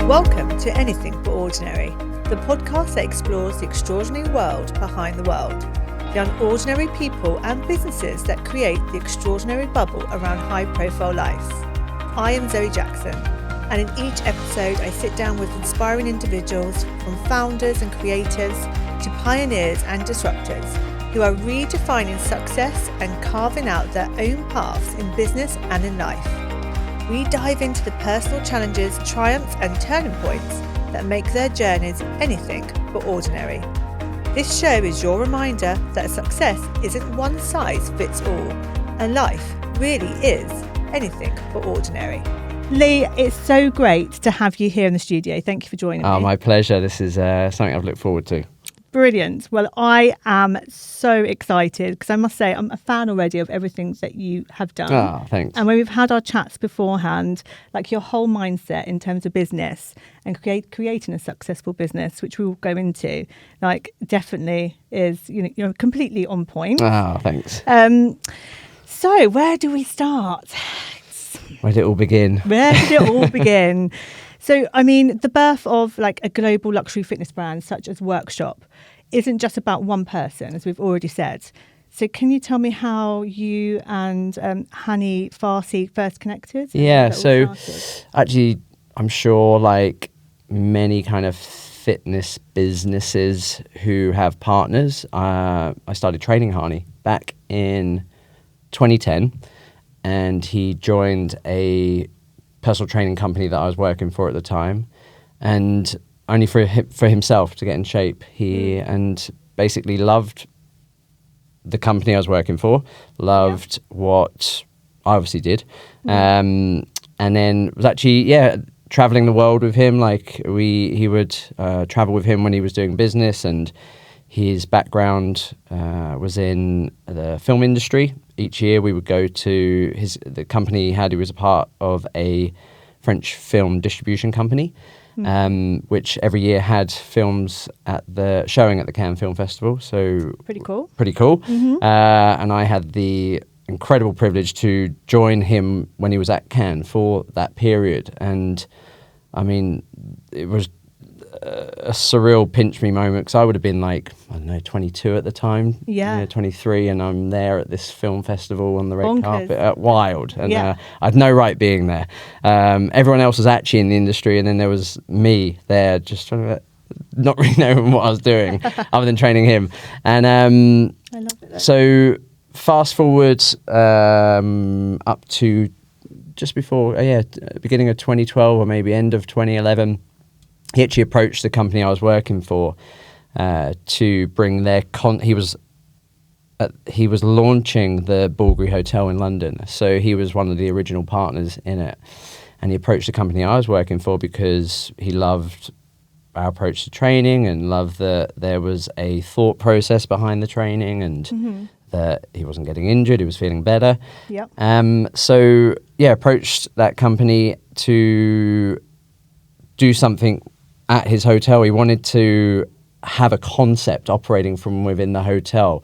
Welcome to Anything But Ordinary, the podcast that explores the extraordinary world behind the world, the unordinary people and businesses that create the extraordinary bubble around high-profile lives. I am Zoe Jackson, and in each episode I sit down with inspiring individuals, from founders and creators to pioneers and disruptors, who are redefining success and carving out their own paths in business and in life. We dive into the personal challenges, triumphs and turning points that make their journeys anything but ordinary. This show is your reminder that success isn't one size fits all, and life really is anything but ordinary. Lee, it's so great to have you here in the studio. Thank you for joining me. My pleasure. This is something I've looked forward to. Brilliant. Well, I am so excited because I must say I'm a fan already of everything that you have done. Oh, thanks. And when we've had our chats beforehand, like your whole mindset in terms of business and creating a successful business, which we will go into, like definitely is, you're completely on point. Oh, thanks. So where do we start? Where did it all begin? So, I mean, the birth of like a global luxury fitness brand such as Workshop isn't just about one person, as we've already said. So can you tell me how you and Hany Farsi first connected? Yeah, so actually, I'm sure like many kind of fitness businesses who have partners, I started training Hany back in 2010, and he joined a personal training company that I was working for at the time, and only for himself to get in shape. He and basically loved the company I was working for, loved what I obviously did, and then was actually traveling the world with him. Like he would travel with him when he was doing business, and his background was in the film industry. Each year we would go to the company he had. He was a part of a French film distribution company, which every year had films showing at the Cannes Film Festival. So pretty cool. Mm-hmm. And I had the incredible privilege to join him when he was at Cannes for that period. And I mean, it was a surreal pinch me moment, because I would have been like, I don't know, 22 at the time, 23, and I'm there at this film festival on the red carpet, wild, and I had no right being there. Everyone else was actually in the industry, and then there was me there just trying to not really knowing what I was doing other than training him. And I love it, so fast forward up to just before beginning of 2012 or maybe end of 2011, he actually approached the company I was working for to bring their he was launching the Bvlgari Hotel in London, so he was one of the original partners in it, and he approached the company I was working for because he loved our approach to training and loved that there was a thought process behind the training, and that he wasn't getting injured, he was feeling better. Approached that company to do something at his hotel. He wanted to have a concept operating from within the hotel.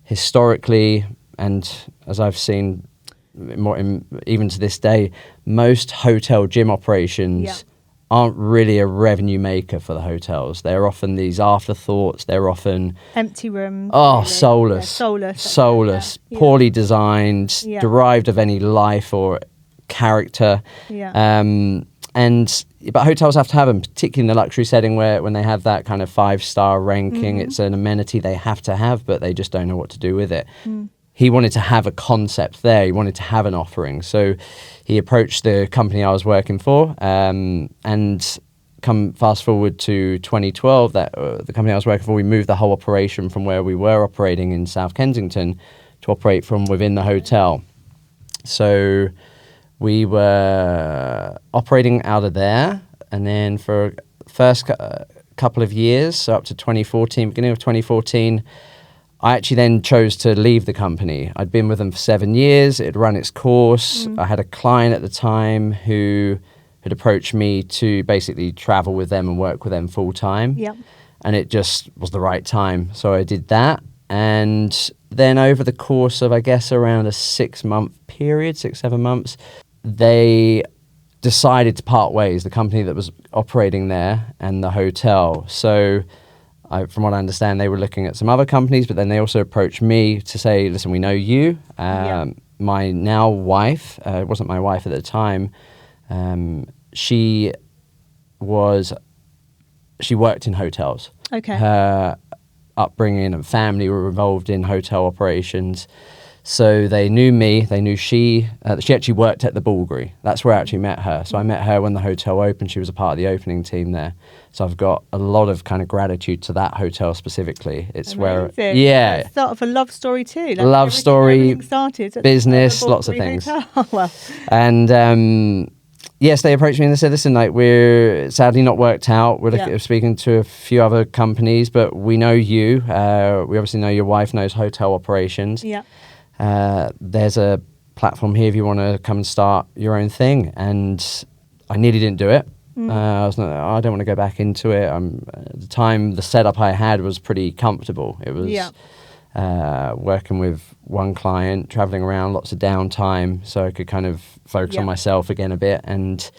Historically, and as I've seen even to this day, most hotel gym operations aren't really a revenue maker for the hotels. They're often these afterthoughts. They're often empty rooms. Oh, really. Soulless, poorly designed, derived of any life or character. But hotels have to have them, particularly in the luxury setting, where when they have that kind of 5-star ranking, it's an amenity they have to have, but they just don't know what to do with it. He wanted to have a concept there. He wanted to have an offering. So he approached the company I was working for, and come fast forward to 2012, the company I was working for, we moved the whole operation from where we were operating in South Kensington to operate from within the hotel. So we were operating out of there, and then for first couple of years, so up to 2014, beginning of 2014, I actually then chose to leave the company. I'd been with them for 7 years. It had run its course. I had a client at the time who had approached me to basically travel with them and work with them full time. And it just was the right time. So I did that. And then over the course of, I guess, around a 6-month period, 6-7 months, they decided to part ways, the company that was operating there and the hotel. So from what I understand, they were looking at some other companies, but then they also approached me to say, listen, we know you. My now wife, it wasn't my wife at the time, she worked in hotels. Okay. Her upbringing and family were involved in hotel operations. So they knew me, they knew she actually worked at the Bvlgari. That's where I actually met her. So I met her when the hotel opened. She was a part of the opening team there. So I've got a lot of kind of gratitude to that hotel specifically. It's Amazing. where, yeah. It's sort of a love story too. Like love story, everything started at business, the lots of Bvlgari things. Hotel. Well, And yes, they approached me and they said, listen, like, we're sadly not worked out. We're speaking to a few other companies, but we know you. We obviously know your wife knows hotel operations. yeah. There's a platform here if you want to come and start your own thing. And I nearly didn't do it. I don't want to go back into it. At the time, the setup I had was pretty comfortable. It was working with one client, traveling around, lots of downtime, so I could kind of focus on myself again a bit. And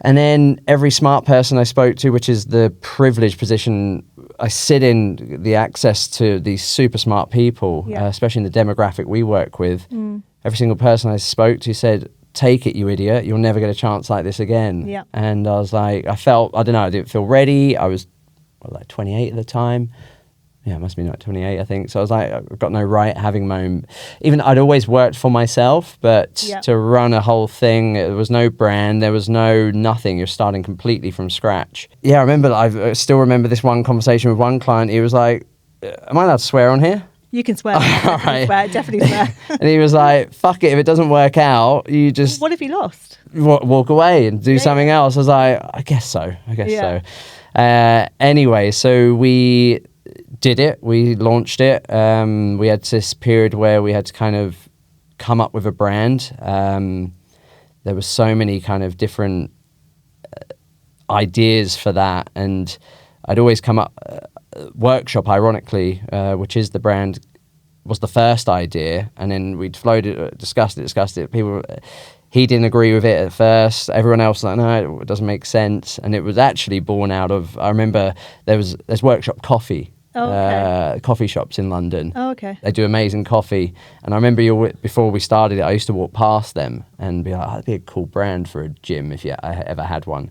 then every smart person I spoke to, which is the privileged position I sit in, the access to these super smart people, especially in the demographic we work with, every single person I spoke to said, take it, you idiot, you'll never get a chance like this again. Yeah. And I was like, I didn't feel ready. I was like 28 at the time. Yeah, it must be like 28, I think. So I was like, I've got no right having my own. Even I'd always worked for myself, but to run a whole thing, there was no brand, there was no nothing. You're starting completely from scratch. Yeah, I still remember this one conversation with one client. He was like, am I allowed to swear on here? You can swear. All right. Definitely swear. And he was like, fuck it, if it doesn't work out, you just... What if you lost? Walk away and do something else. I was like, I guess so. So. Anyway, so we did it. We launched it. We had this period where we had to kind of come up with a brand. There were so many kind of different ideas for that. And I'd always come up... Workshop, ironically, which is the brand, was the first idea, and then we'd floated it, discussed it. He didn't agree with it at first. Everyone else was like, no, it doesn't make sense. And it was actually born out of, I remember there's Workshop Coffee, coffee shops in London. Oh, okay. They do amazing coffee. And I remember before we started it, I used to walk past them and be like, that'd be a cool brand for a gym if I ever had one.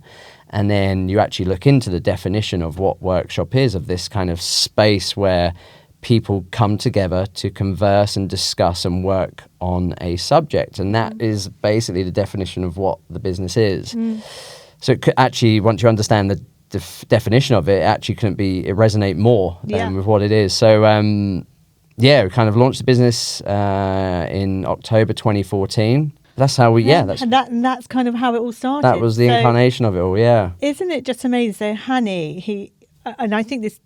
And then you actually look into the definition of what Workshop is, of this kind of space where people come together to converse and discuss and work on a subject. And that is basically the definition of what the business is. So it could actually, once you understand the definition of it, it actually it resonate more with what it is. So, we kind of launched the business in October 2014. That's how that's kind of how it all started. That was the incarnation of it all, Isn't it just amazing? So Hany, and I think this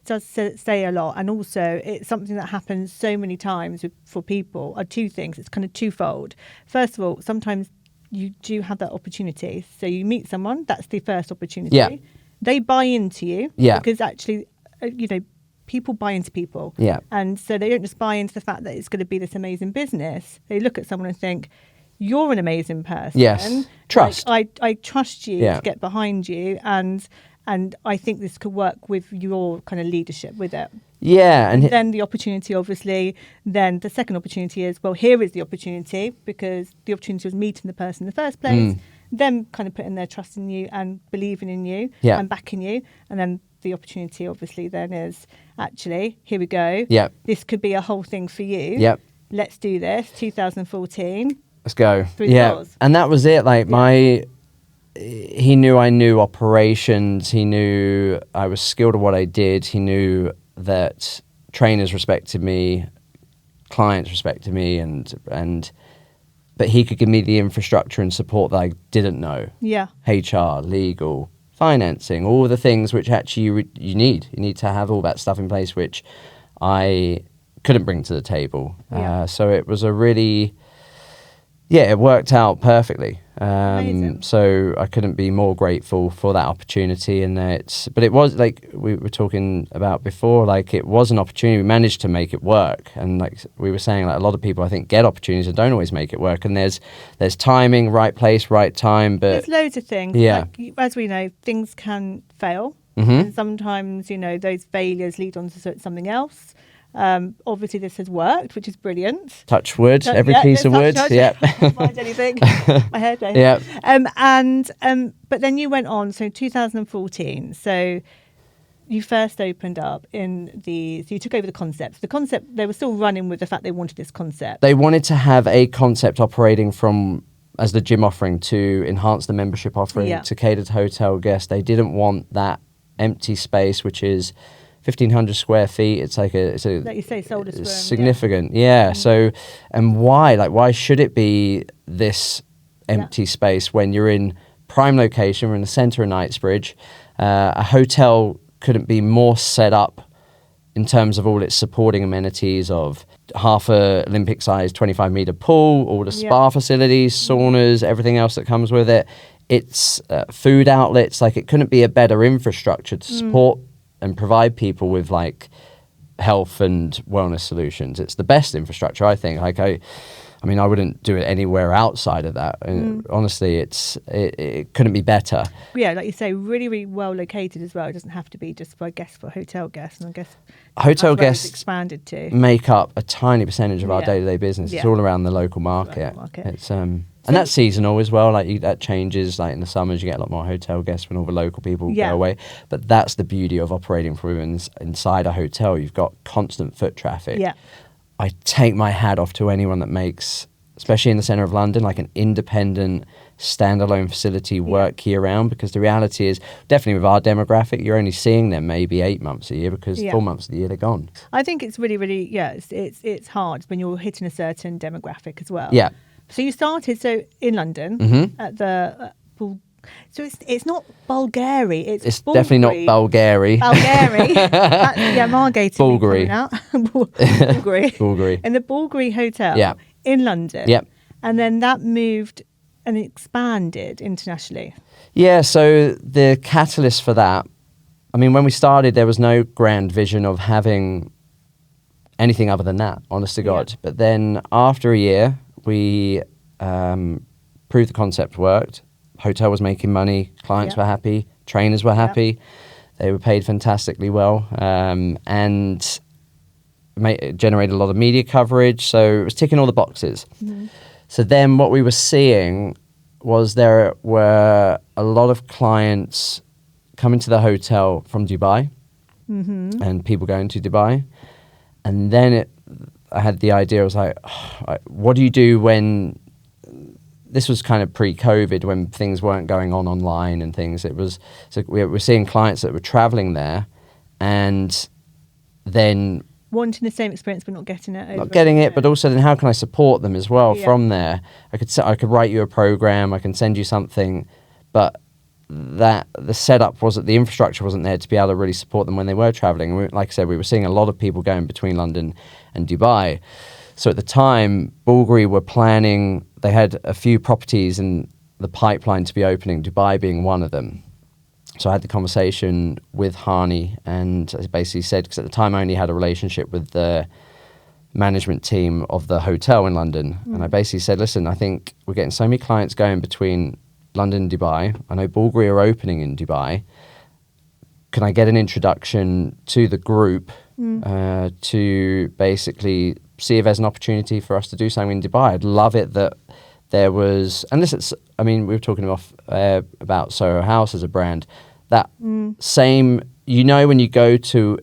does say a lot, and also it's something that happens so many times for people, are two things. It's kind of twofold. First of all, sometimes you do have that opportunity. So you meet someone, that's the first opportunity. Yeah. They buy into you. Yeah. Because actually, people buy into people. Yeah. And so they don't just buy into the fact that it's going to be this amazing business. They look at someone and think, you're an amazing person. Yes. Trust. Like, I trust you to get behind you, and I think this could work with your kind of leadership with it. Yeah. And then the opportunity, obviously, then the second opportunity is, well, here is the opportunity, because the opportunity was meeting the person in the first place, them kind of putting their trust in you and believing in you and backing you. And then the opportunity, obviously, then is, actually, here we go. Yeah. This could be a whole thing for you. Yep. Let's do this. 2014. Let's go. Through the doors. And that was it. Like he knew I knew operations. He knew I was skilled at what I did. He knew that trainers respected me, clients respected me, but he could give me the infrastructure and support that I didn't know. Yeah. HR, legal, financing, all the things which actually you need. You need to have all that stuff in place, which I couldn't bring to the table. Yeah. So it was a really Yeah, it worked out perfectly. Amazing. So I couldn't be more grateful for that opportunity. And but it was like we were talking about before, like it was an opportunity. We managed to make it work. And like we were saying, like a lot of people I think get opportunities and don't always make it work. And there's timing, right place, right time. But there's loads of things. Yeah. Like, as we know, things can fail. Mm-hmm. And sometimes, those failures lead on to something else. Obviously, this has worked, which is brilliant. Touch wood, every piece of wood. Yeah. Can't find anything. My hair day. Yeah. But then you went on, so 2014. So you first opened up so you took over the concept. The concept, they were still running with the fact they wanted this concept. They wanted to have a concept operating as the gym offering to enhance the membership offering to cater to hotel guests. They didn't want that empty space, which is 1,500 square feet. It's like like you say, sold as significant. Yeah. So, and why should it be this empty space when you're in prime location? We're in the centre of Knightsbridge. A hotel couldn't be more set up in terms of all its supporting amenities of half a Olympic sized 25-metre pool, all the spa facilities, saunas, everything else that comes with it. It's food outlets. Like it couldn't be a better infrastructure to support and provide people with like health and wellness solutions. It's the best infrastructure, I think. Like I mean, I wouldn't do it anywhere outside of that. Honestly, it couldn't be better. Yeah, like you say, really, really well located as well. It doesn't have to be just for hotel guests. And I guess hotel guests expanded to make up a tiny percentage of our day-to-day business. It's all around the local market. It's and that's seasonal as well. Like that changes. Like in the summers, you get a lot more hotel guests when all the local people go away. But that's the beauty of operating from inside a hotel. You've got constant foot traffic. Yeah. I take my hat off to anyone that makes, especially in the centre of London, like an independent, standalone facility work year round, because the reality is, definitely with our demographic, you're only seeing them maybe 8 months a year, because 4 months of the year they're gone. I think it's really, really, it's hard when you're hitting a certain demographic as well. Yeah. So you started in London at the so it's not Bvlgari, it's definitely not Bvlgari. Bvlgari. Margate. Bvlgari. Bvlgari. In the Bvlgari Hotel in London. Yep. And then that moved and expanded internationally. Yeah, so the catalyst for that, I mean, when we started, there was no grand vision of having anything other than that, honest to God. Yeah. But then after a year, we proved the concept worked. Hotel was making money, clients were happy, trainers were happy, they were paid fantastically well, and generated a lot of media coverage, so it was ticking all the boxes. So then what we were seeing was there were a lot of clients coming to the hotel from Dubai, and people going to Dubai, and then I had the idea, I was like, what do you do when... This was kind of pre-COVID, when things weren't going on online and things. It was, so we were seeing clients that were traveling there, and then wanting the same experience but not getting it. Not getting it, but also then how can I support them as well from there? I could write you a program, I can send you something, but that the setup wasn't, the infrastructure wasn't there to be able to really support them when they were traveling. And like I said, we were seeing a lot of people going between London and Dubai. So at the time, Bvlgari were planning, they had a few properties in the pipeline to be opening, Dubai being one of them. So I had the conversation with Hany, and I basically said, because at the time I only had a relationship with the management team of the hotel in London. And I basically said, listen, I think we're getting so many clients going between London and Dubai. I know Bvlgari are opening in Dubai. Can I get an introduction to the group to basically see if there's an opportunity for us to do something in Dubai? I'd love it that there was, and this is, I mean, we were talking about Soho House as a brand, that same, when you go to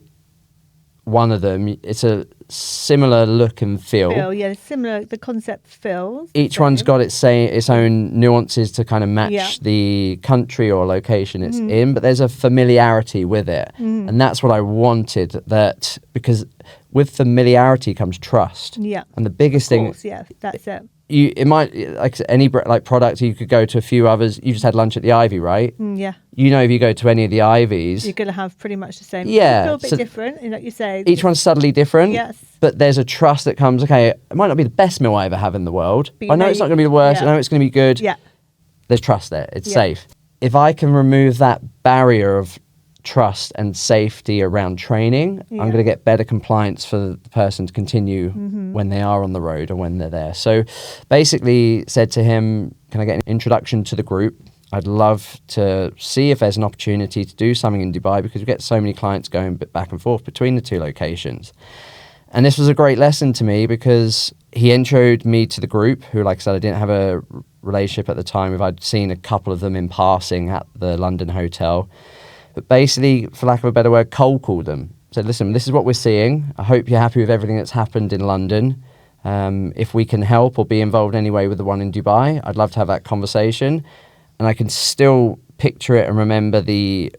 one of them, it's a similar look and feel. Similar, the concept feels. Each one's got its own nuances to kind of match the country or location it's in, but there's a familiarity with it. And that's what I wanted, because with familiarity comes trust. Yeah. And the biggest thing... that's it. it might, like any like product, you could go to a few others. You just had lunch at the Ivy, right? Yeah. If you go to any of the Ivies, You're going to have pretty much the same. Yeah, It's a bit so different, like you say. each one's subtly different. Yes. But there's a trust that comes, okay, it might not be the best meal I ever have in the world. But I know it's not going to be the worst. yeah. I know it's going to be good. Yeah. There's trust there. It's Yeah. safe. If I can remove that barrier of trust and safety around training, I'm going to get better compliance for the person to continue when they are on the road or when they're there. So basically said to him, can I get an introduction to the group? I'd love to see if there's an opportunity to do something in Dubai, because we get so many clients going back and forth between the two locations. And this was a great lesson to me, because he introduced me to the group, who, like I said, I didn't have a relationship at the time with. I'd seen a couple of them in passing at the London hotel. But basically, for lack of a better word, cold called them. Said, listen, this is what we're seeing. I hope you're happy with everything that's happened in London. If we can help or be involved anyway with the one in Dubai, I'd love to have that conversation. And I can still picture it and remember the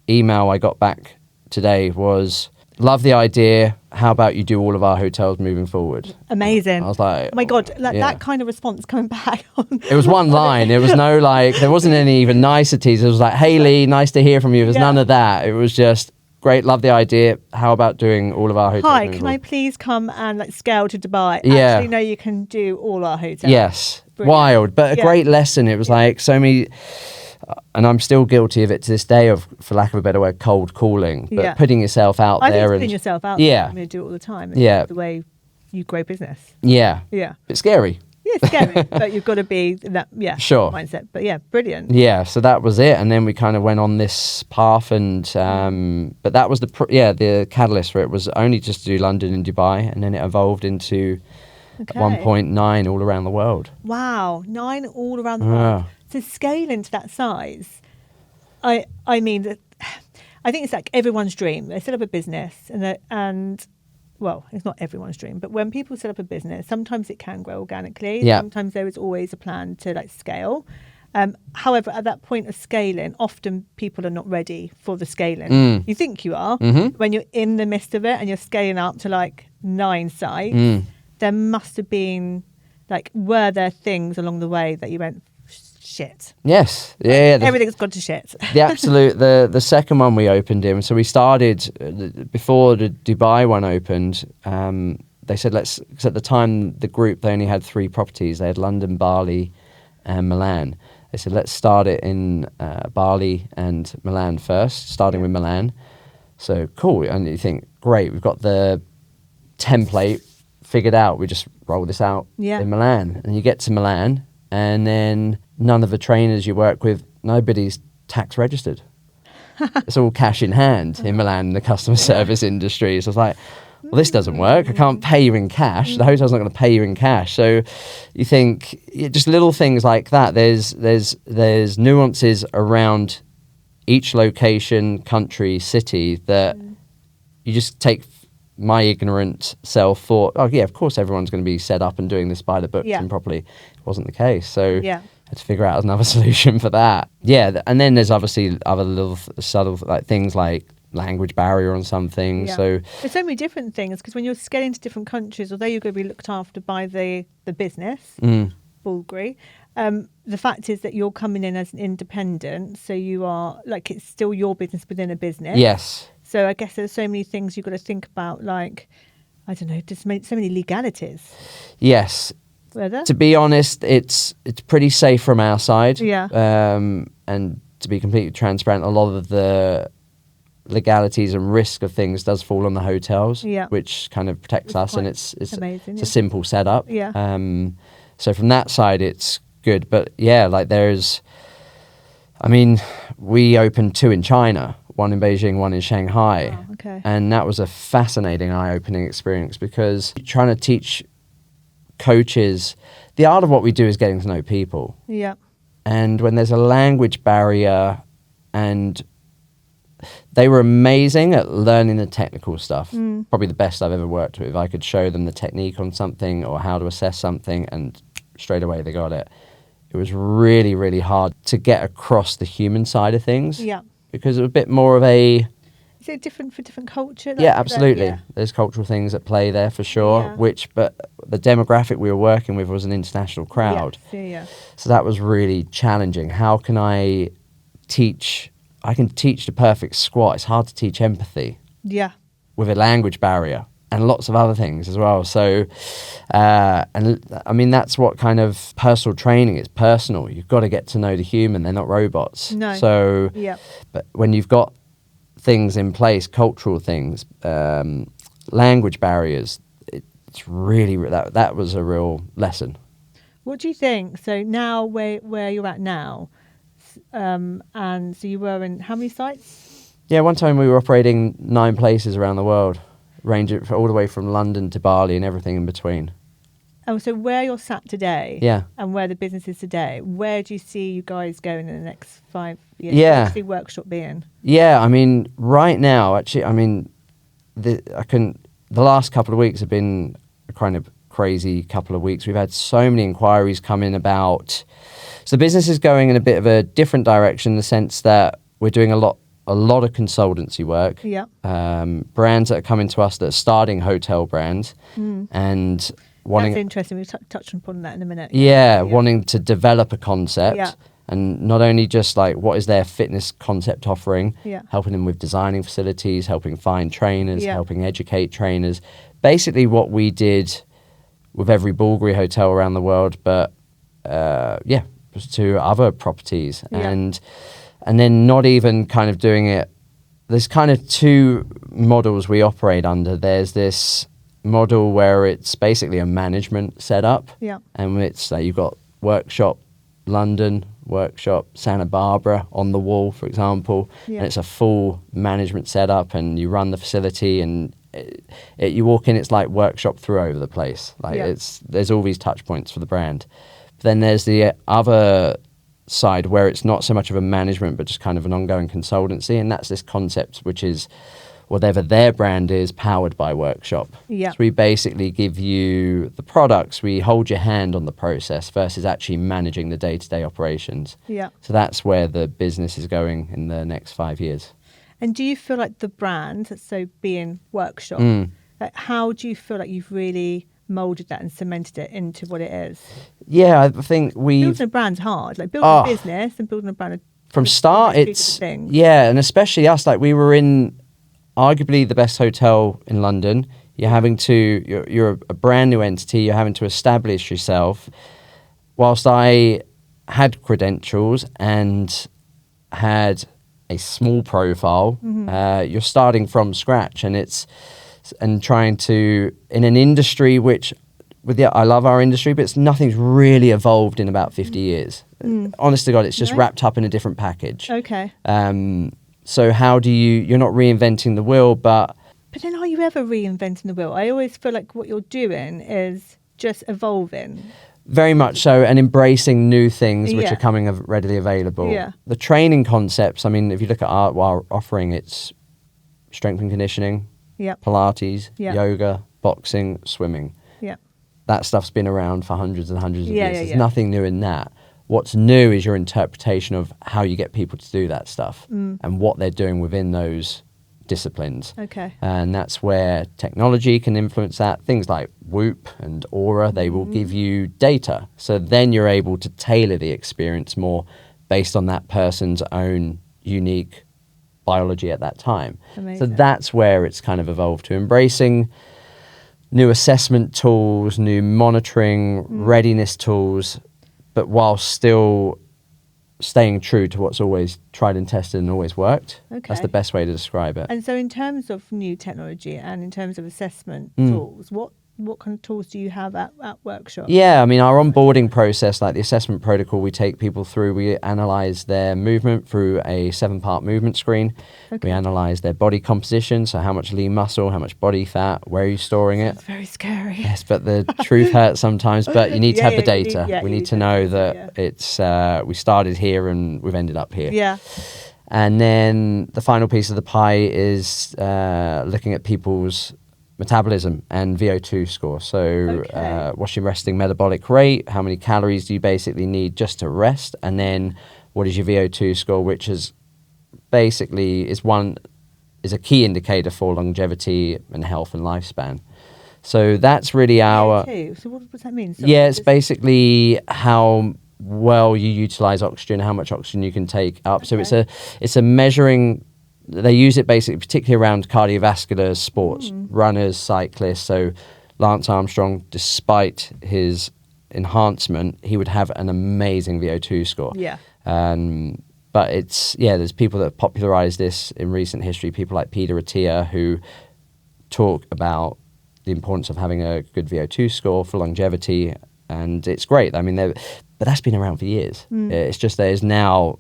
email I got back today was, love the idea. How about you do all of our hotels moving forward? Amazing. I was like, oh my God, that kind of response coming back on. It was one line. There was no there wasn't any even niceties. It was like, hey Lee, nice to hear from you. There's none of that. It was just, great, love the idea. How about doing all of our hotels? Hi, can I please come and scale to Dubai? Yeah. Actually, no, you can do all our hotels. Yes. Brilliant. Wild, but a great lesson. It was like so many, and I'm still guilty of it to this day of, for lack of a better word, cold calling, but putting yourself out I there. think putting yourself out there. I'm going to do it all the time. It's the way you grow business. Yeah. Yeah. It's scary. Yeah, it's scary, but you've got to be in that mindset. But yeah, brilliant. Yeah, so that was it, and then we kind of went on this path, and but that was the catalyst for it was only just to do London and Dubai, and then it evolved into 1.9 all around the world. Wow, 9 all around the world. To scale into that size, I mean, I think it's like everyone's dream. They set up a business, and well, it's not everyone's dream, but when people set up a business, sometimes it can grow organically. Yeah. Sometimes there is always a plan to scale. However, at that point of scaling, often people are not ready for the scaling. You think you are. When you're in the midst of it and you're scaling up to 9 sites, there must have been, were there things along the way that you went, shit? Yes. Yeah. Everything's gone to shit. The second one we opened in, so we started, before the Dubai one opened, they said, because at the time, the group, they only had 3 properties. They had London, Bali and Milan. They said, let's start it in Bali and Milan first, starting with Milan. So cool. And you think, great, we've got the template figured out. We just roll this out in Milan. And you get to Milan, and then none of the trainers you work with, nobody's tax registered. It's all cash in hand in Milan in the customer service industry. So I was like, well, this doesn't work. I can't pay you in cash. The hotel's not going to pay you in cash. So you think just little things like that. There's nuances around each location, country, city that you just take. My ignorant self thought, oh yeah, of course everyone's going to be set up and doing this by the books and properly. It wasn't the case. So I had to figure out another solution for that. Yeah, and then there's obviously other little subtle things like language barrier on some things. So there's so many different things, because when you're scaling to different countries, although you're going to be looked after by the business, Bvlgari, the fact is that you're coming in as an independent, so you are it's still your business within a business. Yes. So I guess there's so many things you've got to think about, I don't know, just so many legalities. Yes. Whether? To be honest, it's pretty safe from our side. Yeah. And to be completely transparent, a lot of the legalities and risk of things does fall on the hotels, which kind of protects us, and it's amazing, it's a simple setup. Yeah. So from that side, it's good. But yeah, we opened 2 in China. One in Beijing, one in Shanghai. Oh, okay. And that was a fascinating, eye-opening experience, because trying to teach coaches, the art of what we do is getting to know people. Yeah. And when there's a language barrier, and they were amazing at learning the technical stuff. Probably the best I've ever worked with. I could show them the technique on something or how to assess something, and straight away they got it. It was really, really hard to get across the human side of things. Yeah. Because it was a bit more of a Is it different for different culture? Yeah, absolutely. Yeah. There's cultural things at play there for sure. Yeah. But the demographic we were working with was an international crowd. Yeah. So that was really challenging. How can I teach? I can teach the perfect squat. It's hard to teach empathy Yeah. with a language barrier and lots of other things as well. So, and I mean, that's what kind of personal training is. Personal. You've got to get to know the human. They're not robots. No. So, Yeah. but when you've got things in place, cultural things, language barriers, it's really, that was a real lesson. What do you think? So now where you're at now, and so you were in how many sites? Yeah, one time we were operating 9 places around the world, ranging all the way from London to Bali and everything in between. Oh, so where you're sat today, Yeah. and where the business is today, where do you see you guys going in the next 5 years? Yeah. Where do you see Workshop being? Yeah, I mean, right now, actually, I mean, the last couple of weeks have been a kind of crazy couple of weeks. We've had so many inquiries come in about, so the business is going in a bit of a different direction in the sense that we're doing a lot of consultancy work. Yeah. Brands that are coming to us that are starting hotel brands and wanting. That's interesting. We'll touch upon that in a minute. Yeah, wanting to develop a concept. Yeah. And not only just like what is their fitness concept offering, Yeah. helping them with designing facilities, helping find trainers, Yeah. helping educate trainers. Basically what we did with every Bvlgari Hotel around the world, but to other properties. Yeah. And then not even kind of doing it. There's kind of 2 models we operate under. There's this model where it's basically a management setup. Yeah. And it's you've got Workshop London, Workshop Santa Barbara on the wall, for example. Yeah. And it's a full management setup and you run the facility and you walk in, it's like Workshop through over the place. Like Yeah. there's all these touch points for the brand. But then there's the other side where it's not so much of a management but just kind of an ongoing consultancy, and that's this concept which is whatever their brand is powered by Workshop. Yeah. So we basically give you the products, we hold your hand on the process versus actually managing the day-to-day operations. Yeah. So that's where the business is going in the next 5 years. And do you feel like the brand, so being Workshop, like how do you feel like you've really moulded that and cemented it into what it is? Yeah, I think Building a brand's hard. Like building a business and building a brand are from start, two it's different things. yeah, and especially us. Like we were in arguably the best hotel in London. You're a brand new entity. You're having to establish yourself. Whilst I had credentials and had a small profile, you're starting from scratch, and trying to in an industry which. I love our industry, but nothing's really evolved in about 50 years. Honest to God, it's just wrapped up in a different package. Okay. So how do you're not reinventing the wheel, but then are you ever reinventing the wheel? I always feel like what you're doing is just evolving. very much so, and embracing new things which Yeah. are coming readily available. Yeah. The training concepts, I mean, if you look at our offering, it's strength and conditioning, Yep. Pilates, Yeah. yoga, boxing, swimming. Yeah. That stuff's been around for hundreds and hundreds of Yeah, years. yeah, There's yeah. nothing new in that. What's new is your interpretation of how you get people to do that stuff and what they're doing within those disciplines. Okay. And that's where technology can influence that. Things like Whoop and Aura, they will give you data. So then you're able to tailor the experience more based on that person's own unique biology at that time. Amazing. So that's where it's kind of evolved to embracing new assessment tools, new monitoring, readiness tools, but while still staying true to what's always tried and tested and always worked. Okay. That's the best way to describe it. And so in terms of new technology and in terms of assessment tools, what kind of tools do you have at Workshop? Yeah, I mean, our onboarding process, like the assessment protocol we take people through, we analyse their movement through a 7-part movement screen. Okay. We analyse their body composition, so how much lean muscle, how much body fat, where are you storing it? It's very scary. Yes, but the truth hurts sometimes, but you need to Yeah, have the yeah, you data. need- We you need need to the know data, that it's we started here and we've ended up here. Yeah. And then the final piece of the pie is looking at people's metabolism and VO2 score. So Okay. what's your resting metabolic rate? How many calories do you basically need just to rest? And then what is your VO2 score, which is basically is one is a key indicator for longevity and health and lifespan. So that's really our... So what does that mean? So yeah, it's basically how well you utilize oxygen, how much oxygen you can take up. So it's a measuring... They use it basically particularly around cardiovascular sports, runners, cyclists. So Lance Armstrong, despite his enhancement, he would have an amazing VO2 score. Yeah. But there's people that have popularized this in recent history, people like Peter Attia, who talk about the importance of having a good VO2 score for longevity, and it's great. I mean, but that's been around for years. It's just there's now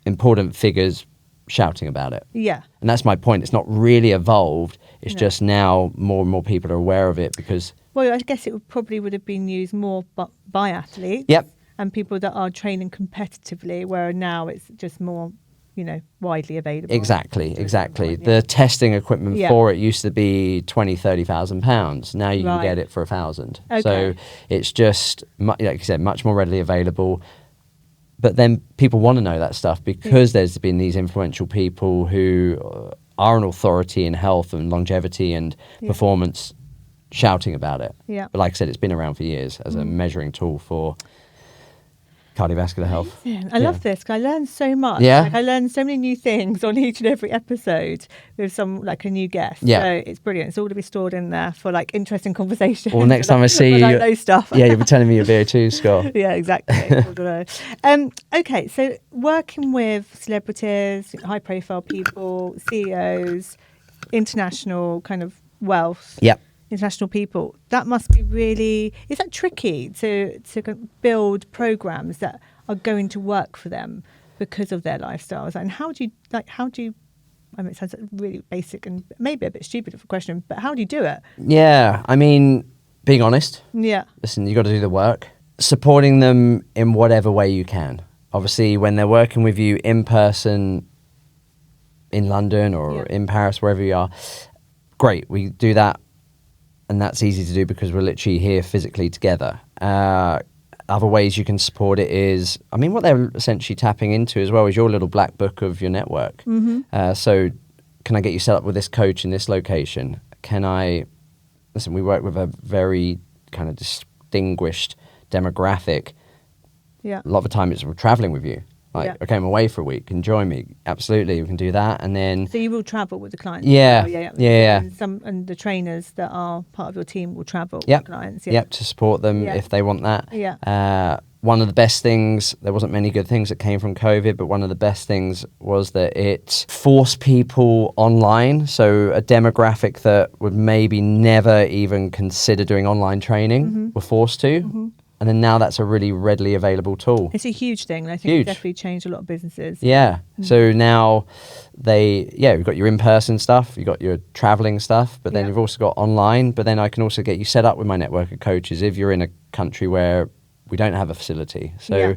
important figures shouting about it. Yeah. And that's my point. It's not really evolved. It's just now more and more people are aware of it because... Well, I guess it would have been used more by athletes. Yep. And people that are training competitively, where now it's just more, widely available. Exactly. The testing equipment for it used to be £20,000-30,000. Now you can get it for £1,000. Okay. So it's just, like you said, much more readily available. But then people want to know that stuff because there's been these influential people who are an authority in health and longevity and performance shouting about it. Yeah. But like I said, it's been around for years as a measuring tool for cardiovascular health. I love this because I learned so much. Yeah. I learned so many new things on each and every episode with a new guest. Yeah. So it's brilliant. It's all to be stored in there for interesting conversations. Well, next time I see you, I know stuff. Yeah, you'll be telling me your VO2 score. Yeah, exactly. Okay, so working with celebrities, high profile people, CEOs, international kind of wealth. Yep. International people, that must be really, is that tricky to build programs that are going to work for them because of their lifestyles? And how do you I mean, it sounds really basic and maybe a bit stupid of a question, but how do you do it? Yeah, I mean, being honest. Yeah. Listen, you got to do the work. Supporting them in whatever way you can. Obviously, when they're working with you in person in London or in Paris, wherever you are, great, we do that. And that's easy to do because we're literally here physically together. Other ways you can support it is, I mean, what they're essentially tapping into as well is your little black book of your network. So can I get you set up with this coach in this location? Listen, we work with a very kind of distinguished demographic. Yeah. A lot of the time we're traveling with you. Okay, I'm away for a week. Can you join me? Absolutely, we can do that. And then... So you will travel with the clients? Yeah. And the trainers that are part of your team will travel with the clients? Yep, to support them if they want that. Yeah. One of the best things, there wasn't many good things that came from COVID, but one of the best things was that it forced people online. So a demographic that would maybe never even consider doing online training were forced to. And then now that's a really readily available tool. It's a huge thing. I think it's definitely changed a lot of businesses. Yeah. So now we've got your in-person stuff, you've got your traveling stuff, but then you've also got online. But then I can also get you set up with my network of coaches if you're in a country where we don't have a facility. So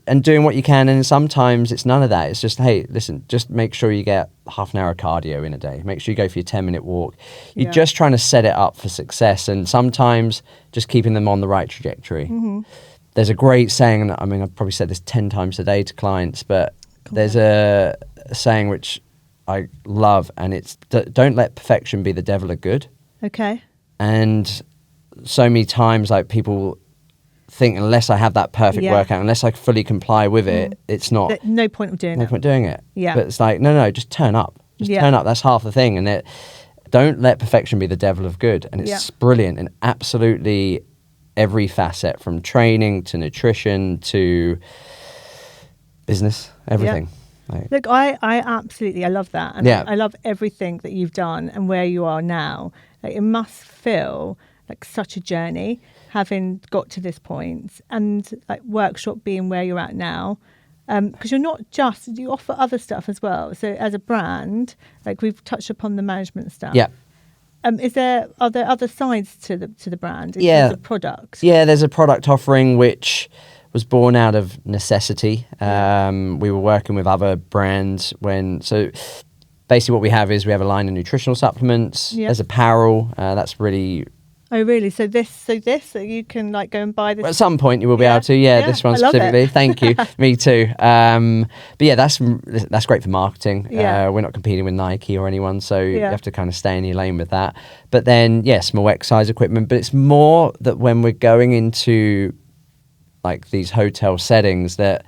and doing what you can. And sometimes it's none of that. It's just, hey, listen, just make sure you get half an hour of cardio in a day. Make sure you go for your 10-minute walk. You're just trying to set it up for success. And sometimes just keeping them on the right trajectory. There's a great saying, I mean, I've probably said this 10 times a day to clients, but there's a saying which I love, and it's don't let perfection be the devil of good. Okay. And so many times, people think unless I have that perfect workout, unless I fully comply with it, it's not... No point of doing it. No point doing it. Yeah. But it's no, just turn up. Just turn up. That's half the thing. And don't let perfection be the devil of good. And it's brilliant in absolutely every facet, from training to nutrition to business, everything. Look, I absolutely, I love that. And I love everything that you've done and where you are now. It must feel like such a journey, having got to this point, and Workshop being where you're at now, because you're not just, you offer other stuff as well. So as a brand, we've touched upon the management stuff. Yeah. Are there other sides to the brand in terms of products? Yeah, there's a product offering which was born out of necessity. We were working with other brands so basically what we have is we have a line of nutritional supplements. There's apparel. That's really Oh, really? So you can like go and buy this. At some point you will be Yeah. able to. Yeah, This one I love specifically. it. Thank you. Me too. But yeah, that's great for marketing. Yeah. We're not competing with Nike or anyone, so you Yeah. have to kind of stay in your lane with that. But then, yeah, small exercise equipment. But it's more that when we're going into like these hotel settings, that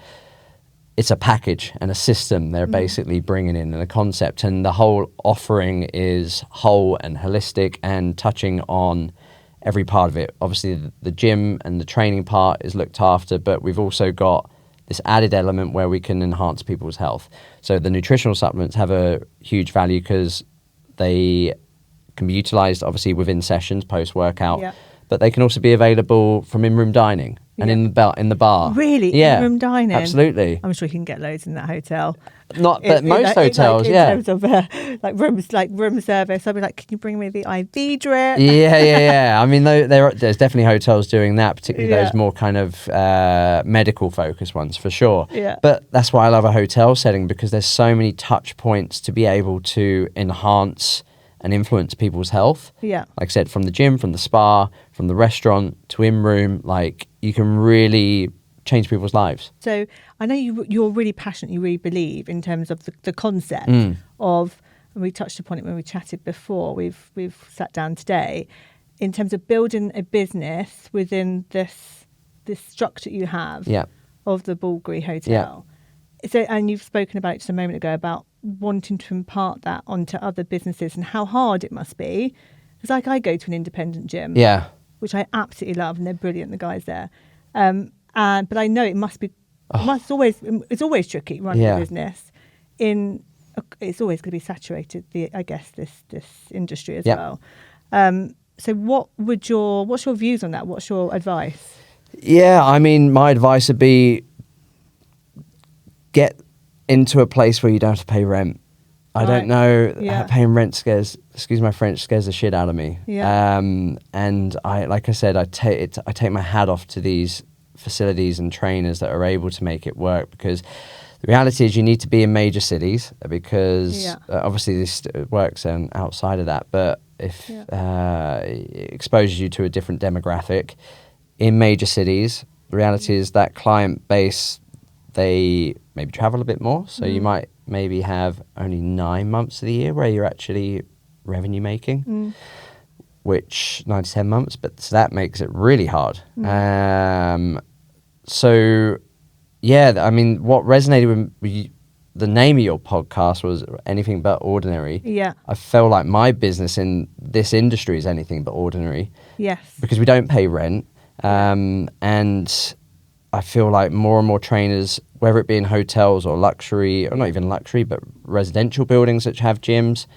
it's a package and a system they're basically bringing in, and a concept, and the whole offering is whole and holistic and touching on every part of it. Obviously the gym and the training part is looked after, but we've also got this added element where we can enhance people's health. So the nutritional supplements have a huge value because they can be utilized obviously within sessions post-workout, Yeah. but they can also be available from in-room dining and Yeah. in the bar. Really? Yeah. In-room dining? Absolutely. I'm sure you can get loads in that hotel. But most hotels, in yeah. terms of like room service, I'll be like, can you bring me the IV drip? Yeah. I mean, there's definitely hotels doing that, particularly Yeah. those more kind of medical focused ones for sure. Yeah. But that's why I love a hotel setting, because there's so many touch points to be able to enhance and influence people's health. Yeah. Like I said, from the gym, from the spa, from the restaurant to in-room, like you can really change people's lives. So I know you're really passionate, you really believe in terms of the concept of, and we touched upon it when we chatted before, we've sat down today, in terms of building a business within this structure you have Yeah. of the Bvlgari Hotel. So, and you've spoken about it just a moment ago about wanting to impart that onto other businesses and how hard it must be. It's like I go to an independent gym, Yeah. which I absolutely love, and they're brilliant, the guys there. But I know it must be, it's always tricky running a business. It's always going to be saturated. This industry as well. So what's your views on that? What's your advice? Yeah, I mean, my advice would be get into a place where you don't have to pay rent. I don't know, paying rent scares, excuse my French, scares the shit out of me. Yeah. And I take my hat off to these facilities and trainers that are able to make it work, because the reality is you need to be in major cities, because obviously this works outside of that, but if it exposes you to a different demographic in major cities, the reality is that client base, they maybe travel a bit more, so you might maybe have only 9 months of the year where you're actually revenue making, which 9 to 10 months, but so that makes it really hard. So yeah, I mean, what resonated with the name of your podcast was Anything But Ordinary. Yeah. I felt like my business in this industry is anything but ordinary. Yes. Because we don't pay rent, and I feel like more and more trainers, whether it be in hotels or luxury, or not even luxury, but residential buildings that have gyms,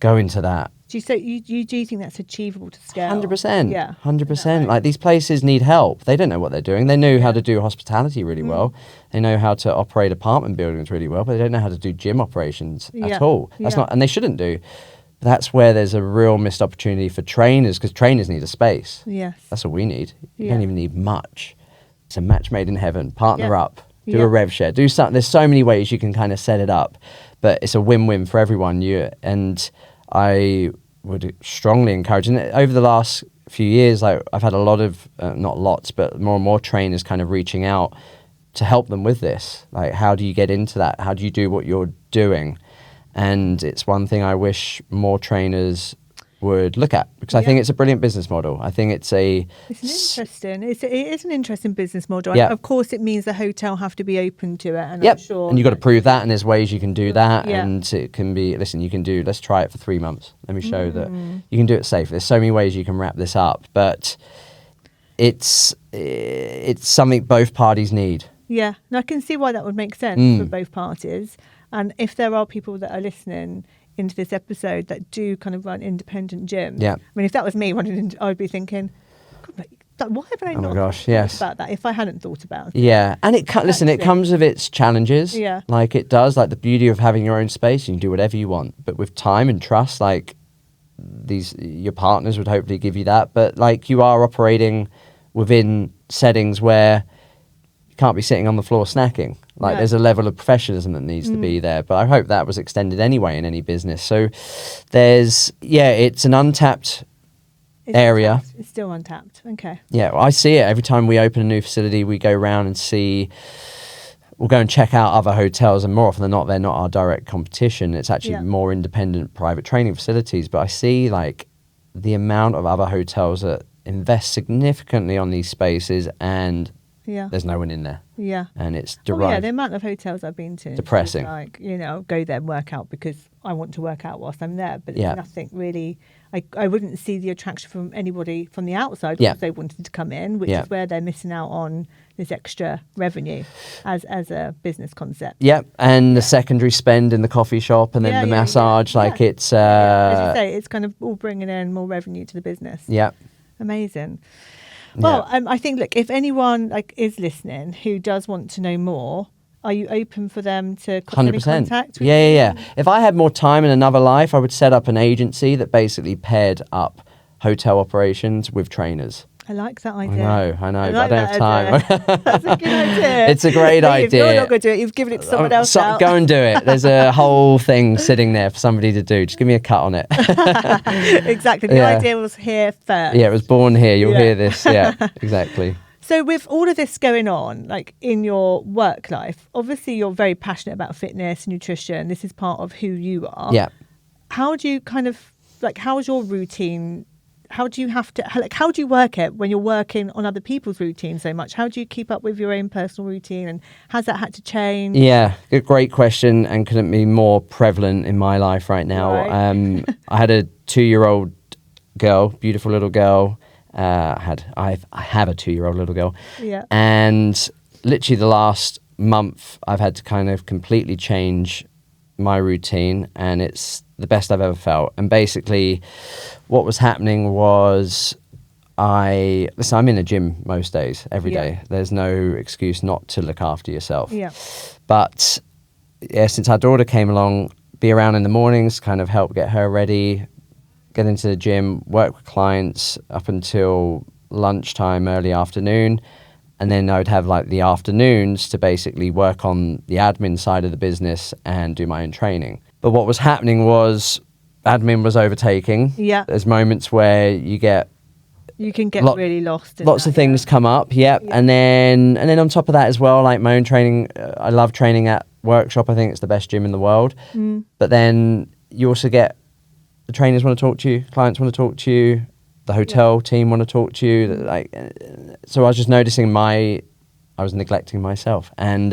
go into that. Do you think that's achievable to scale? 100%. Yeah. 100%. Like, these places need help. They don't know what they're doing. They know how to do hospitality really well. They know how to operate apartment buildings really well, but they don't know how to do gym operations at all. That's not, and they shouldn't do. That's where there's a real missed opportunity for trainers, because trainers need a space. Yes. That's what we need. You don't even need much. It's a match made in heaven. Partner up. Do Yeah. a rev share. Do something. There's so many ways you can kind of set it up, but it's a win-win for everyone. I would strongly encourage. And over the last few years, like, I've had a lot of, not lots, but more and more trainers kind of reaching out to help them with this. Like, how do you get into that? How do you do what you're doing? And it's one thing I wish more trainers would look at, because I think it's a brilliant business model. I think it's an interesting business model. Yeah. And of course, it means the hotel have to be open to it. And Yep. I'm sure, and you've got to prove that, and there's ways you can do that. Yeah. And it can be, listen, you can do, let's try it for 3 months. Let me show that you can do it safe. There's so many ways you can wrap this up, but it's something both parties need. Yeah, and I can see why that would make sense for both parties. And if there are people that are listening into this episode that do kind of run independent gyms, I mean, if that was me running, I would be thinking, God, why haven't I not thought about that if I hadn't thought about it? Yeah, and it comes with its challenges. Yeah. Like, it does. Like, the beauty of having your own space, you can do whatever you want. But with time and trust, like, your partners would hopefully give you that. But, like, you are operating within settings where you can't be sitting on the floor snacking. Like, there's a level of professionalism that needs to be there. But I hope that was extended anyway in any business. So it's an untapped area. Untapped. It's still untapped. Okay. Yeah, well, I see it every time we open a new facility. We go around and see. We'll go and check out other hotels, and more often than not, they're not our direct competition. It's actually more independent private training facilities. But I see like the amount of other hotels that invest significantly on these spaces, and there's no one in there. Yeah. And it's derived. The amount of hotels I've been to. Depressing. Like, go there and work out because I want to work out whilst I'm there. But it's nothing really. I wouldn't see the attraction from anybody from the outside if they wanted to come in, which is where they're missing out on this extra revenue as a business concept. Yep. And the secondary spend in the coffee shop and then the massage. Like it's... As you say, it's kind of all bringing in more revenue to the business. Yep. Amazing. Well, I think, look, if anyone is listening who does want to know more, are you open for them to get in contact with you? Yeah. If I had more time in another life, I would set up an agency that basically paired up hotel operations with trainers. I like that idea. I know, but I don't have time. That's a good idea. It's a great idea. If you're not going to do it, you've given it to someone else. Go and do it. There's a whole thing sitting there for somebody to do. Just give me a cut on it. Exactly. The idea was here first. Yeah, it was born here. You'll hear this. Yeah, exactly. So with all of this going on, like in your work life, obviously you're very passionate about fitness, nutrition. This is part of who you are. Yeah. How do you how is your routine? How do you work it when you're working on other people's routine so much? How do you keep up with your own personal routine, and has that had to change? Yeah, great question, and couldn't be more prevalent in my life right now. Right. I had a 2-year-old girl, beautiful little girl. I have a 2-year-old little girl. Yeah. And literally the last month, I've had to kind of completely change my routine, and it's the best I've ever felt. And basically what was happening was I'm in a gym most days, every day. There's no excuse not to look after yourself. Yeah. But since our daughter came along, be around in the mornings, kind of help get her ready, get into the gym, work with clients up until lunchtime, early afternoon. And then I would have like the afternoons to basically work on the admin side of the business and do my own training. But what was happening was admin was overtaking. Yeah. There's moments where you can get really lost. Lots of things come up. Yep. Yeah. And then on top of that as well, like my own training, I love training at Workshop. I think it's the best gym in the world. Mm. But then you also get the trainers want to talk to you, clients want to talk to you, the hotel team want to talk to you. Like, so I was just noticing I was neglecting myself. And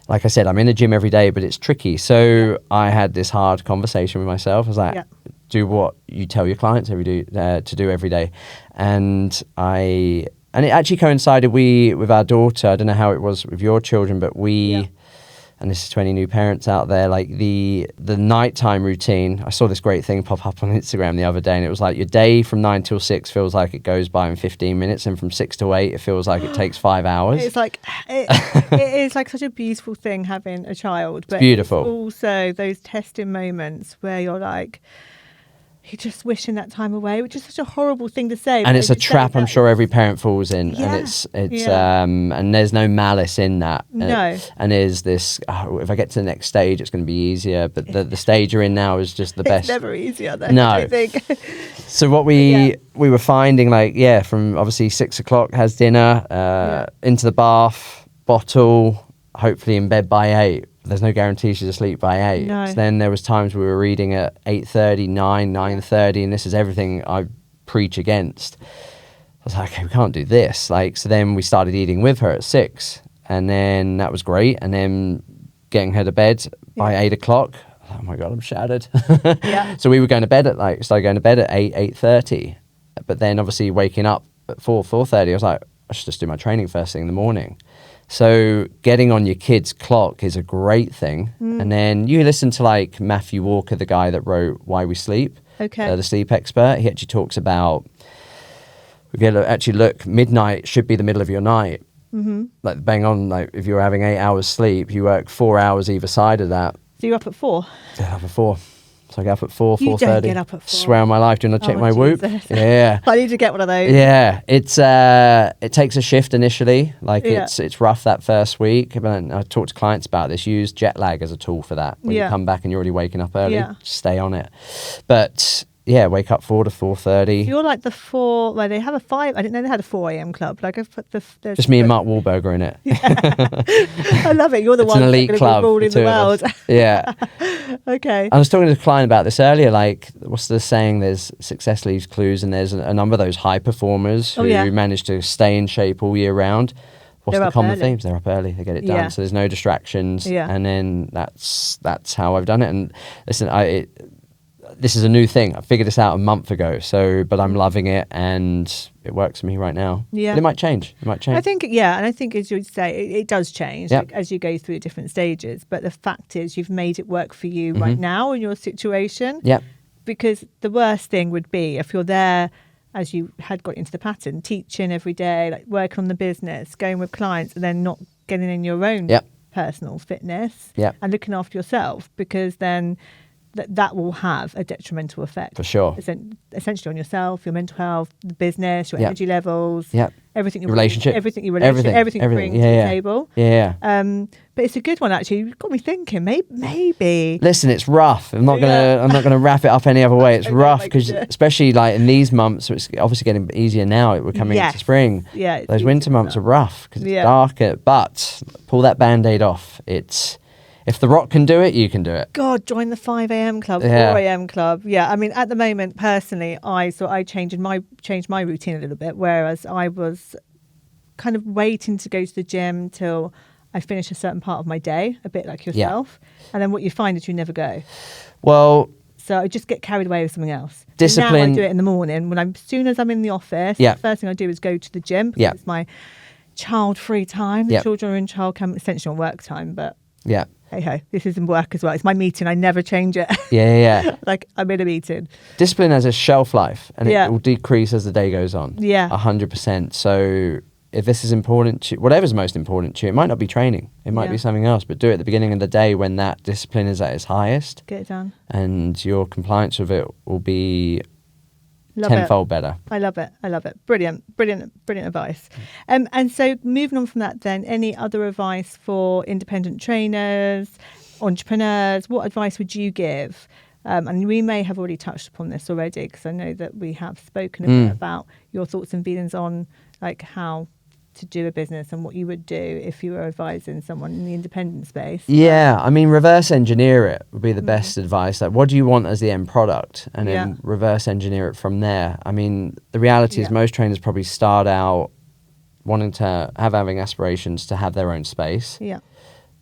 like I said, I'm in a gym every day, but it's tricky. So I had this hard conversation with myself. I was like, do what you tell your clients to do every day. And it actually coincided with our daughter. I don't know how it was with your children, but and this is to any new parents out there, like the nighttime routine. I saw this great thing pop up on Instagram the other day, and it was like your day from 9 till 6 feels like it goes by in 15 minutes, and from 6 to 8 it feels like it takes 5 hours. It's like it is like such a beautiful thing having a child, but it's beautiful. It's also those testing moments where you're like, you're just wishing that time away, which is such a horrible thing to say. And it's a trap I'm sure every parent falls in. Yeah. And and there's no malice in that. No. And there's this, if I get to the next stage, it's going to be easier. But the stage you're in now is just the best. It's never easier though, no. I think. So what we were finding, from obviously 6 o'clock has dinner, into the bath, bottle, hopefully in bed by 8. There's no guarantee she's asleep by 8. No. So then there was times we were reading at 8:30, 9:30, and this is everything I preach against. I was like, okay, we can't do this. So then we started eating with her at 6, and then that was great. And then getting her to bed by 8 o'clock. Oh my God, I'm shattered. So we were going to bed started going to bed at 8:30. But then obviously waking up at 4:30, I was like, I should just do my training first thing in the morning. So getting on your kid's clock is a great thing. Mm. And then you listen to Matthew Walker, the guy that wrote Why We Sleep, the sleep expert. He actually talks about, we got to actually look, midnight should be the middle of your night. Mm-hmm. Bang on, if you're having 8 hours sleep, you work 4 hours either side of that. So you're up at 4? Yeah, up at 4. So I get up at 4:30. You don't get up at 4. Swear on my life. Do you want to check my Whoop? Yeah. I need to get one of those. Yeah. It takes a shift initially. It's rough that first week. But I talk to clients about this. Use jet lag as a tool for that. When you come back and you're already waking up early, stay on it. But wake up 4 to 4:30. You're like the 4, well, they have a 5. I didn't know they had a 4 a.m. club. Like, I've put there's Just me and Mark Wahlberg are in it. I love it. You're the It's one an that's elite going to club, be ruling the the two of world. us. Yeah. Okay. I was talking to a client about this earlier, like, what's the saying? There's success leaves clues, and there's a number of those high performers who manage to stay in shape all year round. What's They're the up common early. themes? They're up early, they get it done, Yeah. so there's no distractions. Yeah. And then that's how I've done it. And listen, this is a new thing. I figured this out a month ago, but I'm loving it, and it works for me right now. Yeah. But it might change. I think, and I think, as you would say, it does change like, as you go through different stages. But the fact is, you've made it work for you right now in your situation. Yeah. Because the worst thing would be if you're there, as you had got into the pattern, teaching every day, like working on the business, going with clients, and then not getting in your own personal fitness and looking after yourself, because then that will have a detrimental effect. For sure. Essentially on yourself, your mental health, the business, your energy levels, everything you relationship, everything you bring to the table. Yeah. But it's a good one, actually. You've got me thinking. Maybe. Listen, it's rough. I'm not gonna wrap it up any other way. It's rough because, especially like in these months, it's obviously getting easier now. We're coming into spring. Yeah. Those winter months are rough because it's darker. But pull that band-aid off. If The Rock can do it, you can do it. God, join the 5 a.m. club, 4 a.m. club. Yeah, I mean, at the moment, personally, I changed my routine a little bit, whereas I was kind of waiting to go to the gym till I finish a certain part of my day, a bit like yourself. And then what you find is you never go. Well, so I just get carried away with something else. Discipline. Now I do it in the morning. As soon as I'm in the office, the first thing I do is go to the gym, because it's my child-free time. The children are in childcare, essentially on work time, but hey, this isn't work as well. It's my meeting. I never change it. Yeah. Like, I'm in a meeting. Discipline has a shelf life, and it will decrease as the day goes on. 100%. So if this is important to you, whatever's most important to you, it might not be training. It might be something else, but do it at the beginning of the day when that discipline is at its highest. Get it done. And your compliance with it will be tenfold better. I love it. Brilliant advice. And so moving on from that then, any other advice for independent trainers, entrepreneurs? What advice would you give? And we may have already touched upon this already, because I know that we have spoken a bit about your thoughts and feelings on like how to do a business and what you would do if you were advising someone in the independent space. Yeah, I mean, reverse engineer it would be the best advice. Like, what do you want as the end product? And then reverse engineer it from there. I mean, the reality is most trainers probably start out wanting to having aspirations to have their own space. Yeah.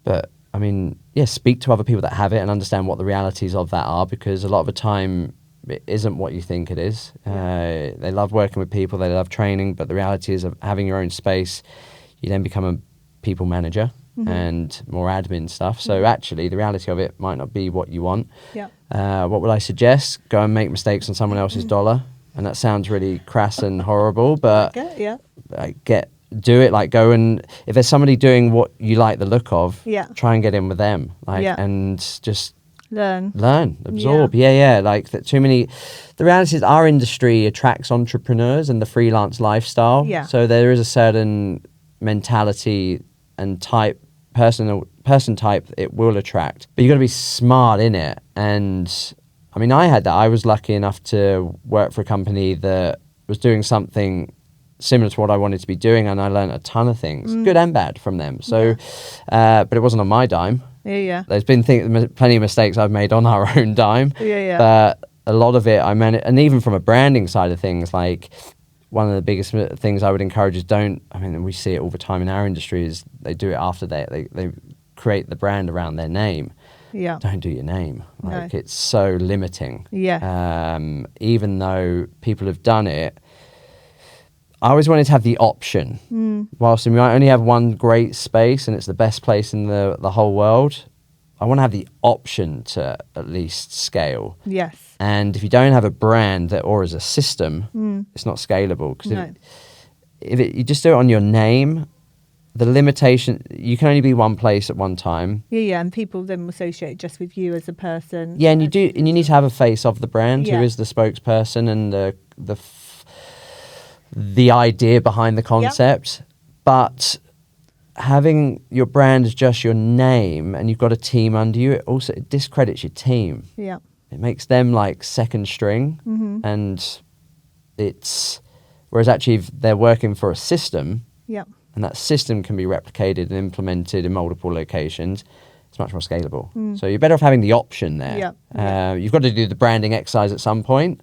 But I mean, speak to other people that have it and understand what the realities of that are, because a lot of the time it isn't what you think it is. They love working with people, they love training, but the reality is of having your own space, you then become a people manager and more admin stuff. So actually, the reality of it might not be what you want. What would I suggest? Go and make mistakes on someone else's dollar. And that sounds really crass and horrible, but do it. Like, go and if there's somebody doing what you like the look of, try and get in with them. And just learn, absorb. Like that. The reality is our industry attracts entrepreneurs and the freelance lifestyle. So there is a certain mentality and person type it will attract, but you got to be smart in it. And I mean, I had that. I was lucky enough to work for a company that was doing something similar to what I wanted to be doing, and I learned a ton of things, good and bad, from them. So but it wasn't on my dime. There's been plenty of mistakes I've made on our own dime. But a lot of it I managed, and even from a branding side of things, like one of the biggest things I would encourage is we see it all the time in our industry, is they do it after they create the brand around their name. Don't do your name. Like, it's so limiting. Even though people have done it, I always wanted to have the option. Whilst we might only have one great space and it's the best place in the whole world, I want to have the option to at least scale. And if you don't have a brand or as a system, it's not scalable. Because if you just do it on your name, the limitation, you can only be one place at one time. And people then associate just with you as a person. And you need to have a face of the brand who is the spokesperson and the idea behind the concept. But having your brand as just your name and you've got a team under you, it discredits your team. It makes them like second string. And whereas actually if they're working for a system, and that system can be replicated and implemented in multiple locations, it's much more scalable. So you're better off having the option there. You've got to do the branding exercise at some point.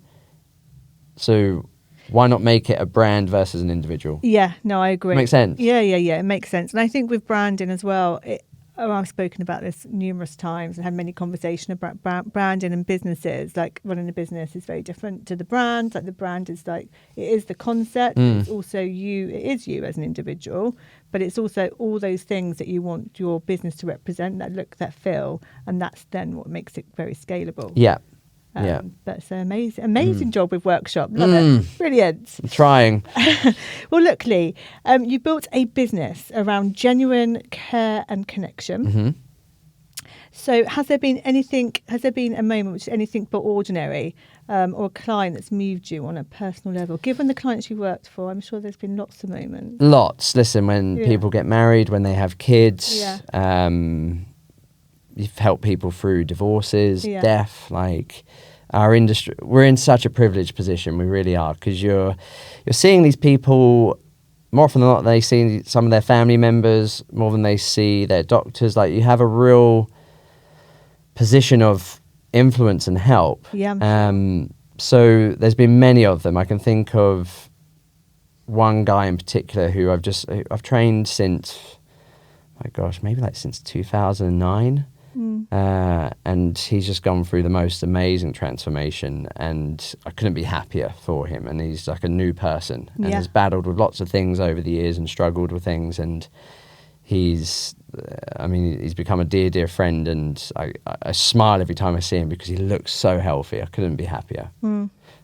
So why not make it a brand versus an individual? Yeah, no, I agree. Makes sense. Yeah, it makes sense. And I think with branding as well, I've spoken about this numerous times and had many conversations about branding and businesses. Like running a business is very different to the brand. Like the brand is like, it is the concept. It's also you, it is you as an individual, but it's also all those things that you want your business to represent, that look, that feel, and that's then what makes it very scalable. Yeah. That's an amazing job with Workshop. Love it. Brilliant. I'm trying. Well, look, Lee, you built a business around genuine care and connection. So has there been a moment which is anything but ordinary, or a client that's moved you on a personal level? Given the clients you worked for, I'm sure there's been lots of moments. Lots. Listen, when people get married, when they have kids, you've helped people through divorces, death, like our industry. We're in such a privileged position. We really are, because you're seeing these people more often than not. They see some of their family members more than they see their doctors. Like you have a real position of influence and help. So there's been many of them. I can think of one guy in particular who I've trained since, my gosh, maybe like since 2009. And he's just gone through the most amazing transformation, and I couldn't be happier for him. And he's like a new person, and has battled with lots of things over the years and struggled with things. And he's become a dear friend, and I smile every time I see him because he looks so healthy. I couldn't be happier.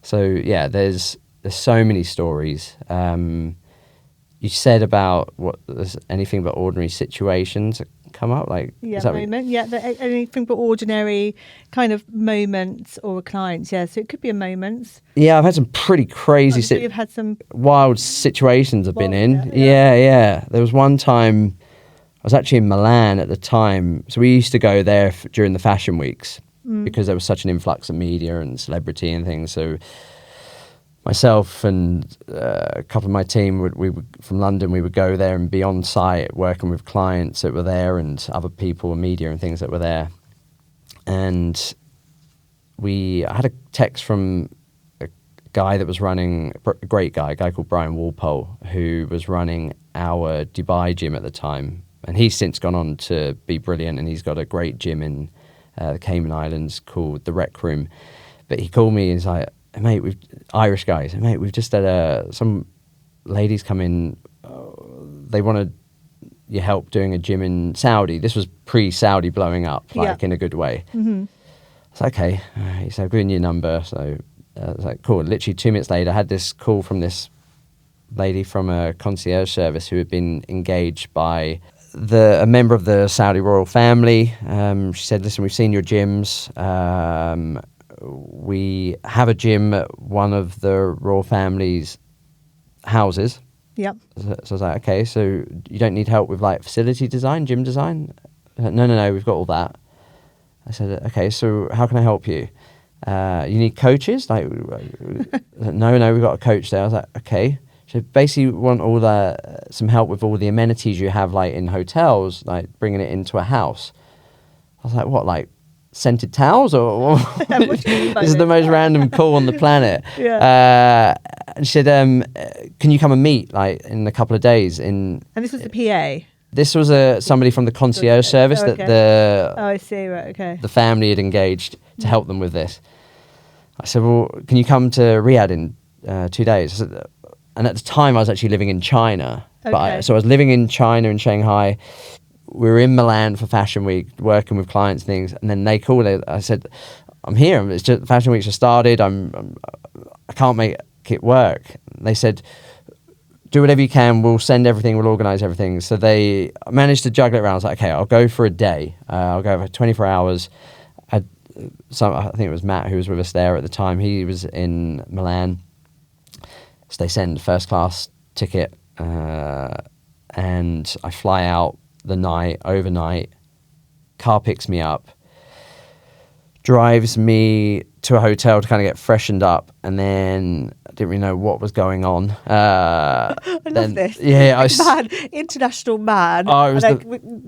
So yeah, there's so many stories. You said about there's anything but ordinary situations come up, like anything but ordinary kind of moments or clients. So it could be a moment. I've had some pretty crazy you've had some wild situations I've been in. There was one time I was actually in Milan at the time, so we used to go there during the fashion weeks because there was such an influx of media and celebrity and things. So myself and a couple of my team, we would from London, we would go there and be on site working with clients that were there and other people and media and things that were there. And I had a text from a guy that was running, a great guy, a guy called Brian Walpole, who was running our Dubai gym at the time. And he's since gone on to be brilliant, and he's got a great gym in the Cayman Islands called the Rec Room. But he called me and he's like, mate, Irish guys, mate, we've just had some ladies come in. They wanted your help doing a gym in Saudi. This was pre-Saudi blowing up, in a good way. I was like, okay. He said, I've given you a number. So I was like, cool. Literally 2 minutes later, I had this call from this lady from a concierge service who had been engaged by a member of the Saudi royal family. She said, listen, we've seen your gyms. We have a gym at one of the royal family's houses. So I was like, okay, so you don't need help with like facility design, gym design? No, we've got all that. I said, okay, so how can I help you? You need coaches? Like, no, we've got a coach there. I was like, okay. So basically we want some help with all the amenities you have like in hotels, like bringing it into a house. I was like, what, like scented towels or this is the most random call on the planet. And she said, can you come and meet like in a couple of days? And this was the PA? This was somebody from the concierge service that I see, right, okay. The family had engaged to help them with this. I said, well, can you come to Riyadh in 2 days? And at the time I was actually living in China. So I was living in China, in Shanghai. We were in Milan for Fashion Week, working with clients and things, and then they called it. I said, I'm here. It's just Fashion Week's just started. I can't make it work. They said, do whatever you can. We'll send everything. We'll organise everything. So they managed to juggle it around. I was like, okay, I'll go for a day. I'll go for 24 hours. I think it was Matt who was with us there at the time. He was in Milan. So they send first class ticket, and I fly out the night, overnight. Car picks me up, drives me to a hotel to kind of get freshened up, and then I didn't really know what was going on. I love this. Yeah, International man. Oh, it was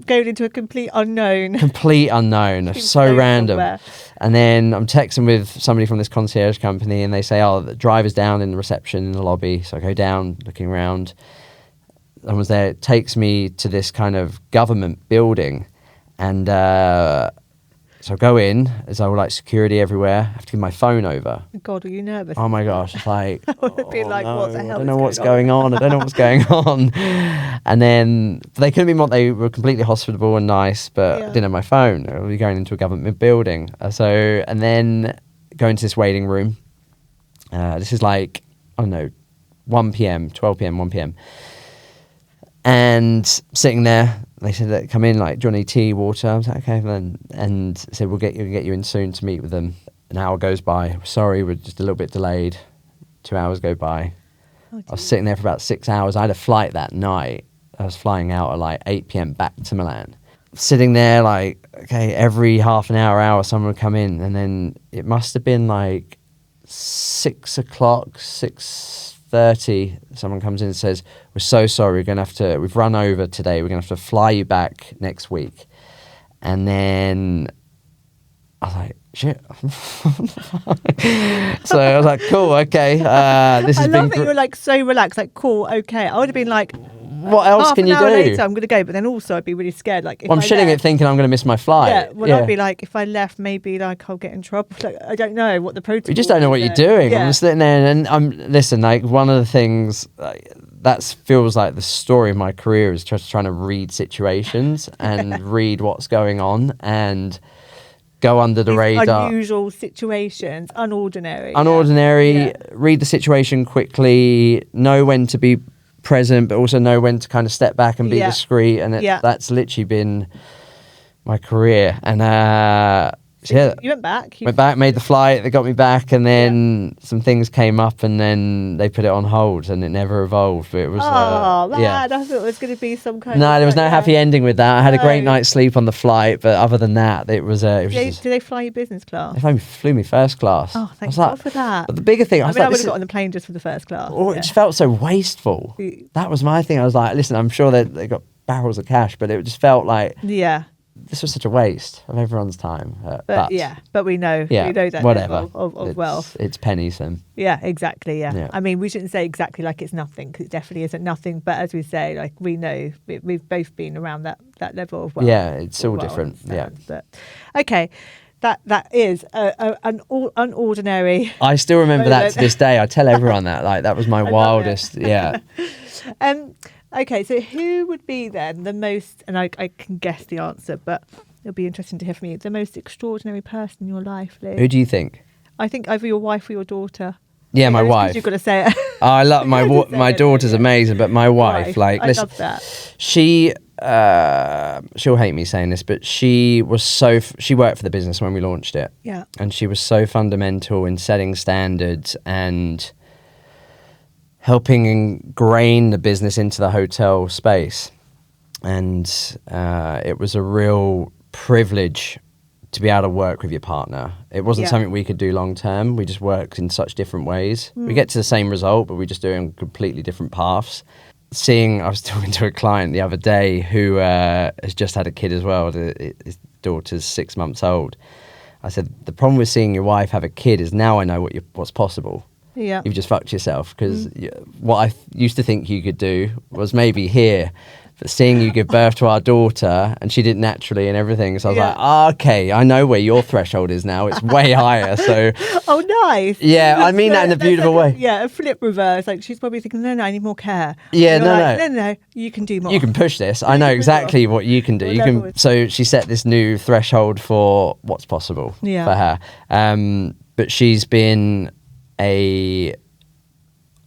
going into a complete unknown. So random. Somewhere. And then I'm texting with somebody from this concierge company, and they say, "Oh, the driver's down in the reception in the lobby." So I go down, looking around. Someone's there. It takes me to this kind of government building, and so I go in, as I like security everywhere. I have to give my phone over. God, are you nervous? Oh my gosh, it's like, I would be like, no, what the hell? I don't know what's going on. I don't know what's going on. And then they couldn't be more. They were completely hospitable and nice, but I didn't have my phone. I was going into a government building. And then going to this waiting room. This is like, I don't know, 1 p.m., 12 p.m., 1 p.m. And sitting there, they said, "Come in, like, do you want any tea, water?" I was like, "Okay, then." And said, "We'll get you in soon to meet with them." An hour goes by. Sorry, we're just a little bit delayed. 2 hours go by. I was sitting there for about 6 hours. I had a flight that night. I was flying out at like 8 p.m. back to Milan. Sitting there, like, okay, every half an hour, someone would come in, and then it must have been like 6 o'clock, 6:30, someone comes in and says, "We're so sorry, we've run over today, we're going to have to fly you back next week." And then I was like, shit. So I was like, cool, okay. This has I been love that you were like so relaxed, like, cool, okay. I would have been like, what else can you do? Later, I'm going to go, but then also I'd be really scared. Like, if I'm shitting left, it thinking I'm going to miss my flight. Yeah, well, I'd be like, if I left, maybe like I'll get in trouble. Like, I don't know what the protocol. You just don't know what you're doing. Yeah. I'm sitting there, and listen, like, one of the things that feels like the story of my career is just trying to read situations and read what's going on and go under the radar. Unusual situations, unordinary. Yeah. Read the situation quickly, know when to be present, but also know when to kind of step back and be discreet. And that's literally been my career. And so you went back. Went back, made the flight. They got me back, and then some things came up, and then they put it on hold, and it never evolved. But it was. Man, I thought it was going to be some kind. No, there was no happy ending with that. I had a great night's sleep on the flight, but other than that, it was. Did they fly you business class? They flew me first class. Oh, thank God for that. But the bigger thing, I would have got on the plane just for the first class. Oh, it just felt so wasteful. That was my thing. I was like, listen, I'm sure that they got barrels of cash, but it just felt like. Yeah. This was such a waste of everyone's time. But we know that whatever of wealth. It's pennies then. Yeah, exactly. Yeah. I mean, we shouldn't say exactly like it's nothing, because it definitely isn't nothing. But as we say, like, we know we've both been around that level of wealth. Yeah, it's all different. Yeah. But okay. That is an unordinary. I still remember that to this day. I tell everyone that was my wildest. Yeah. Okay, so who would be then the most, and I can guess the answer, but it'll be interesting to hear from you, the most extraordinary person in your life, Lee? Who do you think? I think either your wife or your daughter. Yeah, my wife. You've got to say it. Oh, I love my daughter's amazing, but my wife, like, listen, love that. She'll hate me saying this, but she was she worked for the business when we launched it. Yeah. And she was so fundamental in setting standards and helping ingrain the business into the hotel space. And it was a real privilege to be able to work with your partner. It wasn't something we could do long term. We just worked in such different ways. We get to the same result, but we just do it on completely different paths. I was talking to a client the other day who has just had a kid as well. His daughter's 6 months old. I said, the problem with seeing your wife have a kid is now I know what's possible. Yeah. You've just fucked yourself, because what I used to think you could do was maybe here, but seeing you give birth to our daughter, and she did naturally and everything, so I was like, okay, I know where your threshold is now. It's way higher. So oh, nice. Yeah, I mean that in a beautiful way. Yeah, a flip reverse. Like, she's probably thinking, no, I need more care. Yeah, no, you can do more. You can push this. I know exactly what you can do. You can. So she set this new threshold for what's possible for her. But she's been a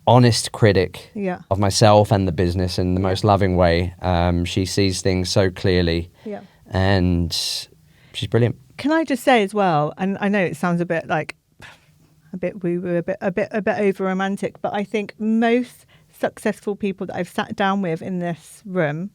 honest critic of myself and the business in the most loving way. She sees things so clearly, and she's brilliant. Can I just say as well, and I know it sounds a bit like a bit over romantic, but I think most successful people that I've sat down with in this room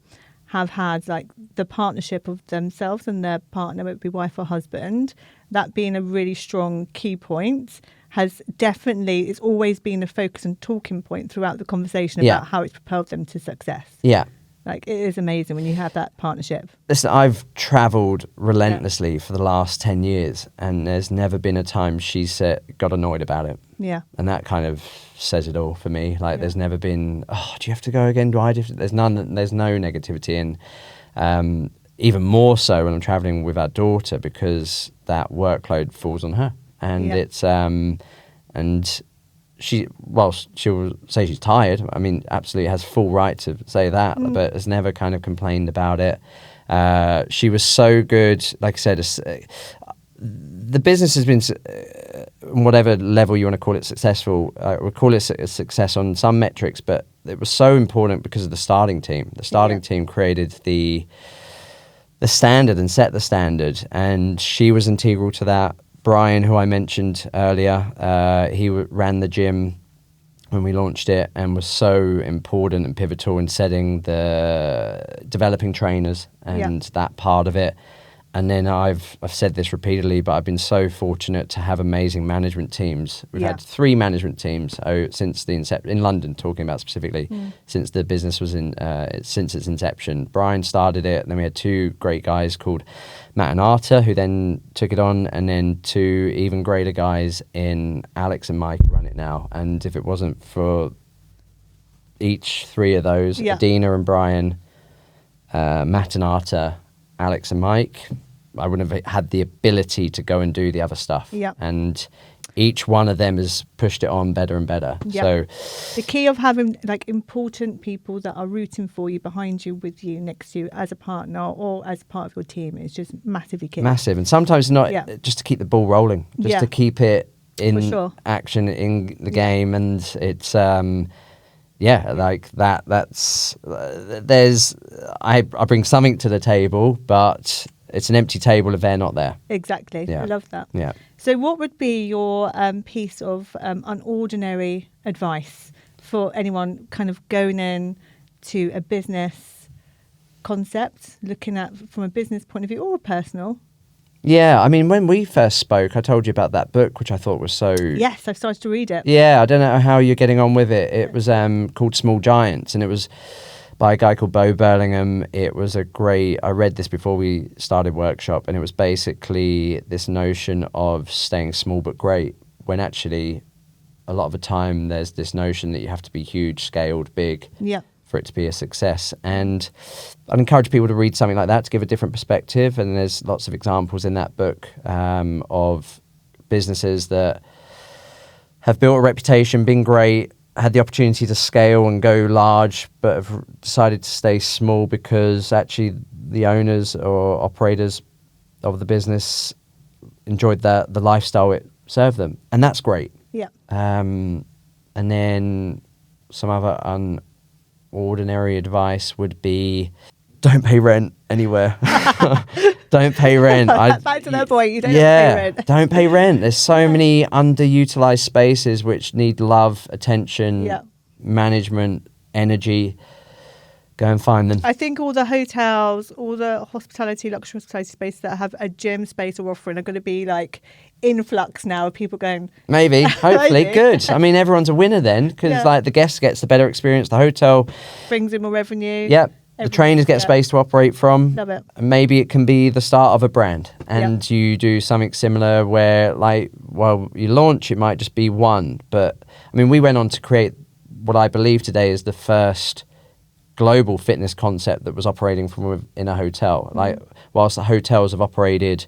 have had like the partnership of themselves and their partner, whether it be wife or husband, that being a really strong key point has definitely, it's always been a focus and talking point throughout the conversation about how it's propelled them to success. Yeah. Like, it is amazing when you have that partnership. Listen, I've travelled relentlessly for the last 10 years, and there's never been a time she's got annoyed about it. Yeah. And that kind of says it all for me. Like, there's never been, oh, do you have to go again? Do I do? There's no negativity. And even more so when I'm travelling with our daughter, because that workload falls on her. And it's, and she'll say she's tired. I mean, absolutely has full right to say that, but has never kind of complained about it. She was so good. Like I said, the business has been, whatever level you want to call it, successful. We'll call it a success on some metrics, but it was so important because of the starting team. The starting team created the standard and set the standard, and she was integral to that. Brian, who I mentioned earlier, he ran the gym when we launched it and was so important and pivotal in developing trainers and that part of it. And then I've said this repeatedly, but I've been so fortunate to have amazing management teams. We've had 3 management teams since the inception, in London, talking about specifically, since the business was since its inception. Brian started it, and then we had 2 great guys called Matt and Arta, who then took it on, and then 2 even greater guys in Alex and Mike who run it now. And if it wasn't for each 3 of those, Adina and Brian, Matt and Arta, Alex and Mike, I wouldn't have had the ability to go and do the other stuff. Yeah. And each one of them has pushed it on better and better. Yeah. So the key of having like important people that are rooting for you, behind you, with you, next to you as a partner or as part of your team is just massively key. Massive. And sometimes not just to keep the ball rolling, just to keep it in action in the game. And it's like that. That's I bring something to the table, but it's an empty table if they're not there. Exactly. Yeah. I love that. Yeah. So what would be your piece of unordinary advice for anyone kind of going in to a business concept, looking at from a business point of view or a personal? Yeah, I mean, when we first spoke, I told you about that book, which I thought was so... Yes, I've started to read it. Yeah, I don't know how you're getting on with it. It was called Small Giants, and it was by a guy called Bo Burlingham. It was a great... I read this before we started Workshop, and it was basically this notion of staying small but great, when actually a lot of the time there's this notion that you have to be huge, scaled, big. Yeah. For it to be a success. And I'd encourage people to read something like that to give a different perspective. And there's lots of examples in that book of businesses that have built a reputation, been great, had the opportunity to scale and go large, but have decided to stay small because actually the owners or operators of the business enjoyed the lifestyle it served them. And that's great. Yeah. And then some other ordinary advice would be don't pay rent anywhere. Don't pay rent. Back to that point, you don't have to pay rent. Don't pay rent. There's so many underutilized spaces which need love, attention, management, energy. Go and find them. I think all the hotels, all the luxury hospitality spaces that have a gym space or offering are going to be like influx now of people going. Maybe, hopefully, good. I mean, everyone's a winner then because like the guest gets the better experience, the hotel brings in more revenue. Yep. The trainers get space to operate from. Love it. And maybe it can be the start of a brand, and you do something similar where, like, well, you launch, it might just be one. But I mean, we went on to create what I believe today is the first global fitness concept that was operating from within a hotel. Like, whilst the hotels have operated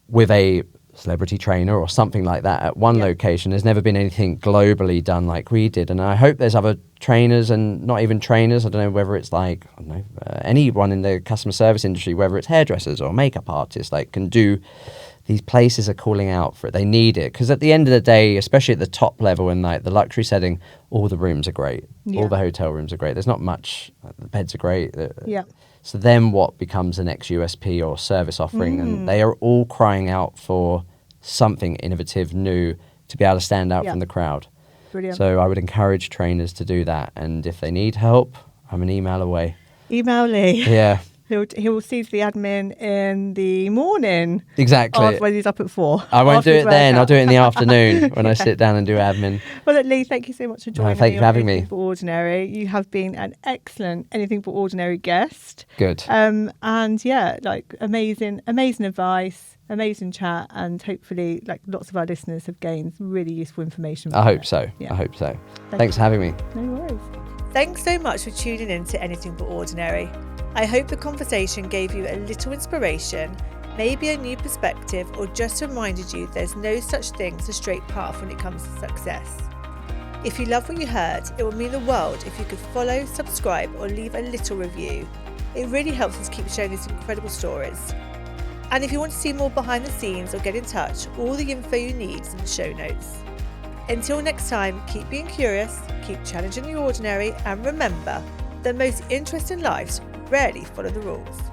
with a celebrity trainer or something like that at one location, there's never been anything globally done like we did. And I hope there's other trainers and not even trainers. I don't know whether it's like, I don't know, anyone in the customer service industry, whether it's hairdressers or makeup artists, like can do. These places are calling out for it. They need it because at the end of the day, especially at the top level in like the luxury setting, all the rooms are great. All the hotel rooms are great. There's not much. The beds are great. So then what becomes the next USP or service offering? And they are all crying out for something innovative, new, to be able to stand out from the crowd. Brilliant. So I would encourage trainers to do that. And if they need help, I'm an email away. Email Lee. Yeah. He'll see the admin in the morning. Exactly. When he's up at 4. I won't do it then. I'll do it in the afternoon when I Yeah. sit down and do admin. Well, look, Lee, thank you so much for joining thank me you for on having Anything me. But Ordinary. You have been an excellent Anything But Ordinary guest. Good. And yeah, like amazing advice, amazing chat, and hopefully like lots of our listeners have gained really useful information. I hope so. Yeah. I hope so. Thanks for having me. No worries. Thanks so much for tuning in to Anything But Ordinary. I hope the conversation gave you a little inspiration, maybe a new perspective, or just reminded you there's no such thing as a straight path when it comes to success. If you love what you heard, it would mean the world if you could follow, subscribe, or leave a little review. It really helps us keep sharing these incredible stories. And if you want to see more behind the scenes or get in touch, all the info you need is in the show notes. Until next time, keep being curious, keep challenging the ordinary, and remember that most interesting lives rarely follow the rules.